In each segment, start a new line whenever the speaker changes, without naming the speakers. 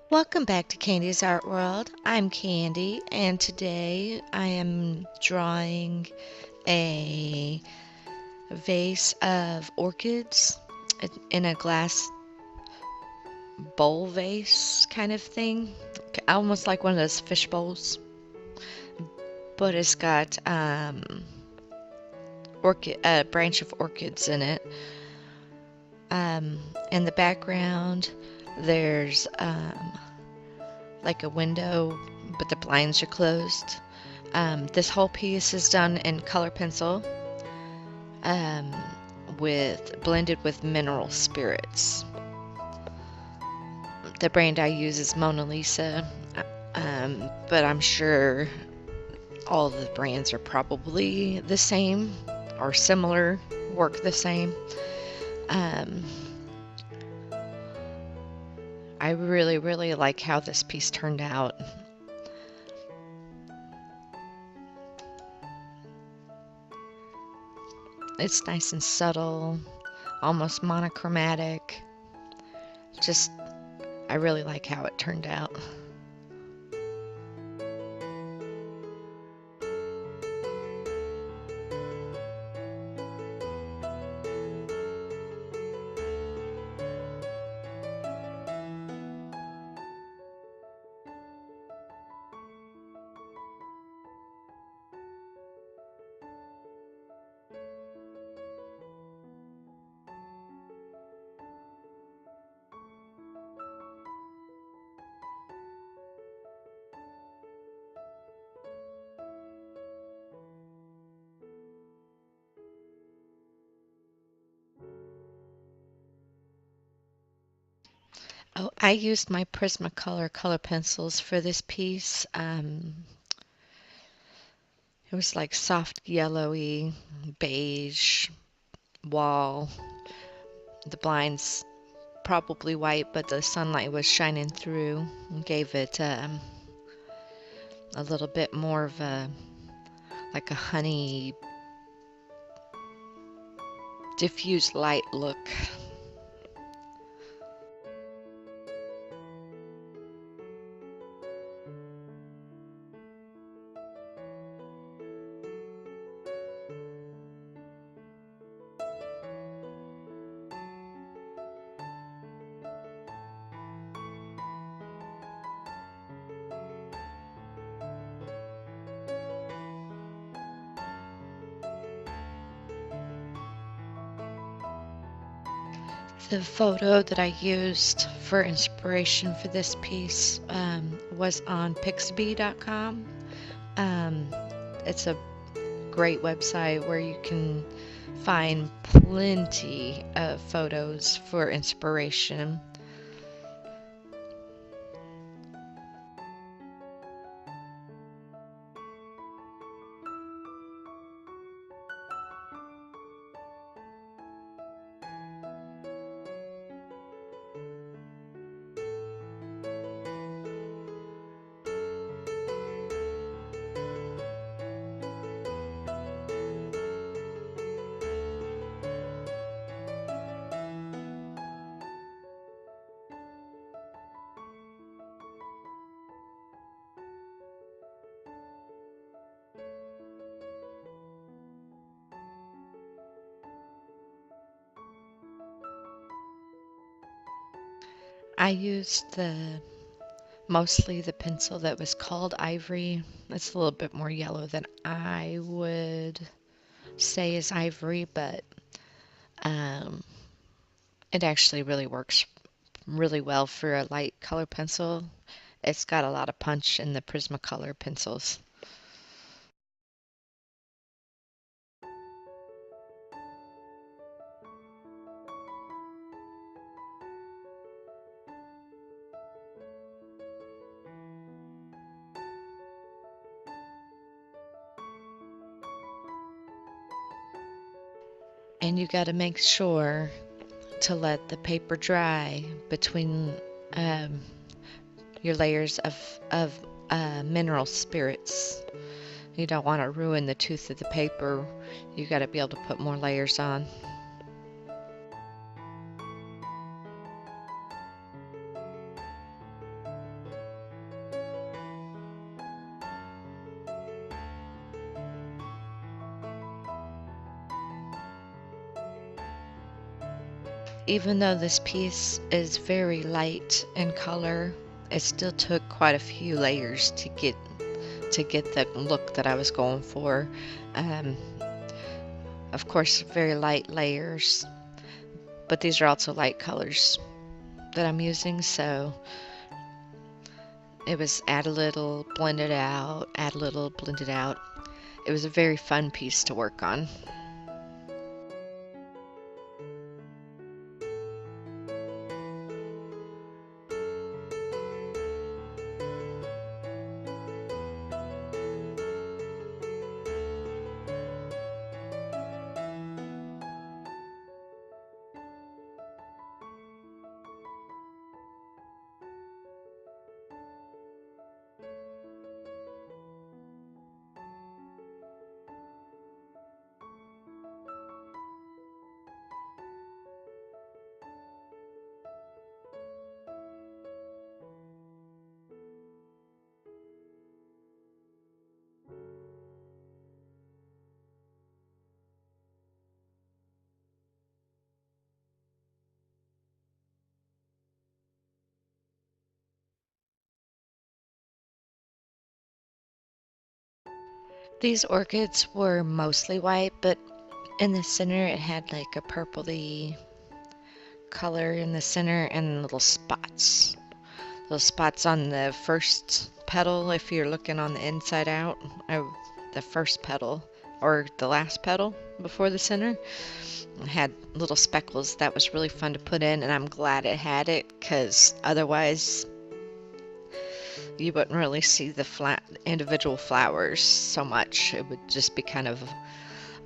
Welcome back to Candy's Art World. I'm Candy, and today I am drawing a vase of orchids in a glass bowl vase kind of thing, almost like one of those fish bowls, but it's got a branch of orchids in it. In the background, there's like a window, but the blinds are closed. This whole piece is done in color pencil, um, blended with mineral spirits. The brand I use is Mona Lisa, but I'm sure all the brands are probably the same or similar, work the same. I really, really like how this piece turned out. It's nice and subtle, almost monochromatic. I really like how it turned out. Oh, I used my Prismacolor color pencils for this piece. It was like soft yellowy beige wall. The blinds probably white, but the sunlight was shining through and gave it a little bit more of like a honey diffused light look. The photo that I used for inspiration for this piece was on pixabay.com. It's a great website where you can find plenty of photos for inspiration. I used mostly the pencil that was called Ivory. It's a little bit more yellow than I would say is ivory, but um, it actually really works really well for a light color pencil. It's got a lot of punch in the Prismacolor pencils. And you got to make sure to let the paper dry between um, your layers of mineral spirits. You don't want to ruin the tooth of the paper. You got to be able to put more layers on. Even though this piece is very light in color, it still took quite a few layers to get the look that I was going for. Um, of course, very light layers, but these are also light colors that I'm using, so it was add a little, blend it out, add a little, blend it out. It was a very fun piece to work on. These orchids were mostly white, but in the center it had like a purpley color in the center and little spots. Little spots on the first petal if you're looking on the inside out of the first petal or the last petal before the center. It had little speckles. That was really fun to put in, and I'm glad it had it because otherwise you wouldn't really see the individual flowers so much. It would just be kind of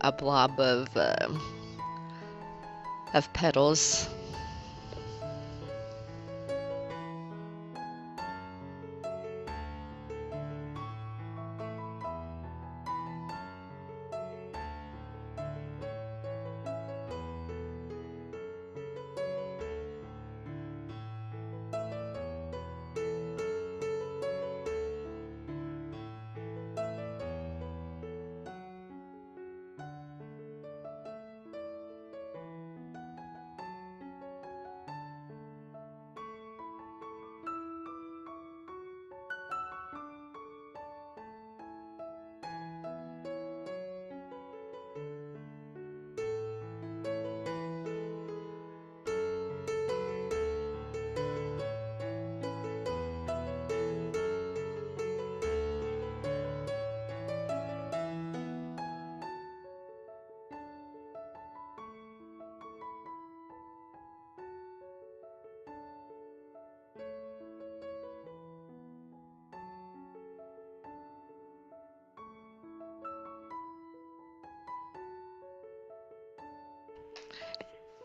a blob of petals.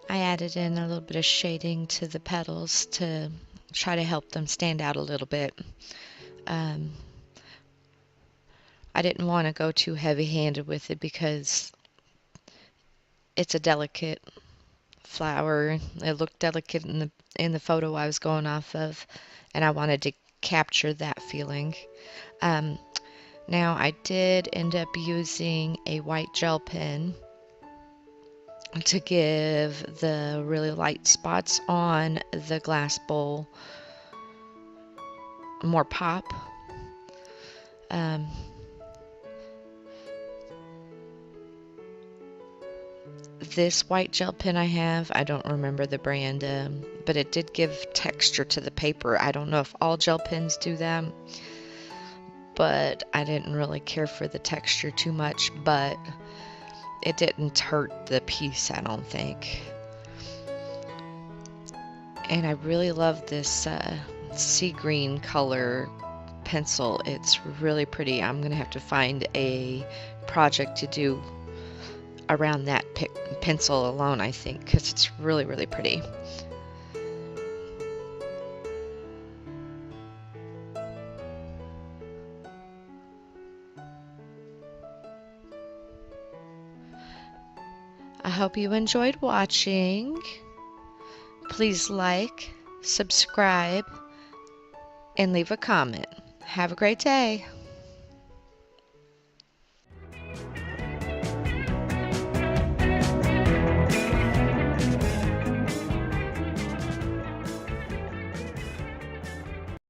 I added in a little bit of shading to the petals to try to help them stand out a little bit. I didn't want to go too heavy-handed with it because it's a delicate flower. It looked delicate in the photo I was going off of, and I wanted to capture that feeling. Um, Now I did end up using a white gel pen to give the really light spots on the glass bowl more pop. This white gel pen I have, I don't remember the brand, but it did give texture to the paper. I don't know if all gel pens do that, but I didn't really care for the texture too much, but it didn't hurt the piece, I don't think. And I really love this sea green color pencil. It's really pretty. I'm gonna have to find a project to do around that pencil alone, I think, because it's really, really pretty. I hope you enjoyed watching. Please like, subscribe, and leave a comment. Have a great day.